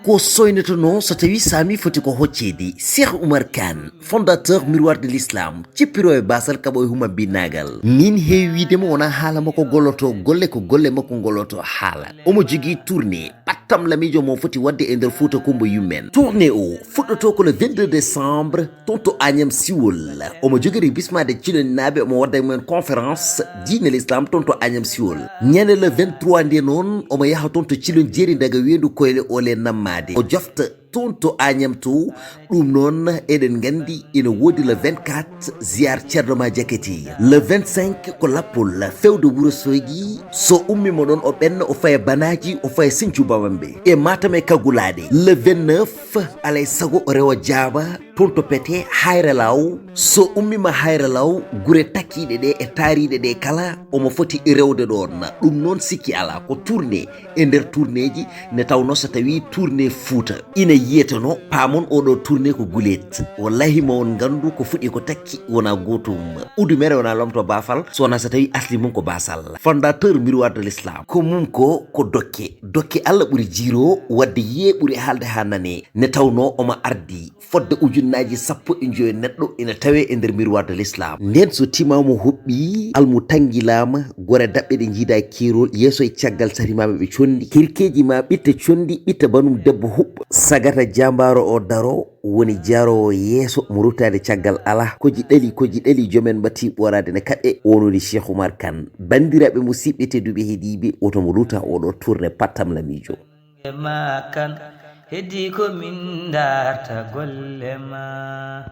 ko soyneto non so tawi sami foti ko hoccedi Cheikh Oumar Kane fondateur Miroir de l'Islam cippiro e basal kabo e huma binagal min heewidemo wona haala makko golloto golle ko golle makko golloto haala omo jogui tourné pattam lamijo mo foti wadde e nder Fouta Kumba yummen tourné o fuɗɗoto ko le 22 décembre tonto Agnam Siwol omo jogori bismade ciloninaɓe omo wadda mumen conférence diine l'islam tonto Agnam Siwol ñande le 23 nde noon omo yaha tonto cilon jeeri daga wendu koyle ole nammade o jofta tonto Agnam to ɗum noon eɗen gandi ina wodi le 24 ziar Thierno ma jaketi le 25 ko lappol fewde wuro soygi so ummi mo ɗon o ɓenna o faya banaji o faya Sinthiou Bawambe e Matam e Kagulade le 29 alay sago o rewa Diaba tonto pete hayre law so ummima hayre law gure takkiɗe ɗe e taariɗe ɗe kala omo foti rewde ɗon ɗum noon sikki ala ko tourné e nder tourné ji ne tawno so tawi tourné Fouta ina yiyeteno pamon oɗo tourné ko gulet wallahi ma on gandu ko fuɗi ko takki wona gotum udumere wona lomto bafal so wona so tawi asli mum ko basal fondateur Miroir de l'Islam ko mum ko dokke Allah ɓuuri jiro wadde yiye ɓuuri haalde ha nane ne tawno omo ardi fodde ujunnaji 15 neɗɗo ina tawe e nder Miroir de l'Islam nden so timamo huɓɓi almu tangilama gore daɓɓe ɗe jiida kerol yeeso e caggal sarimaɓe ɓe condi kirkeji ma ɓitta condi ɓitta banum debbo huɓɓa sagata jambaro o daro woni jarowo yeeso mo ruttade caggal ala koji ɗali jomen bati ɓorade ne kaɗe wonodi Cheikh Oumar Kane bandiraɓe musidɓe tedduɓe heeɗiɓe otomo ruta oɗo tourné pattam lamijo ma kan heddi ko min darta golle ma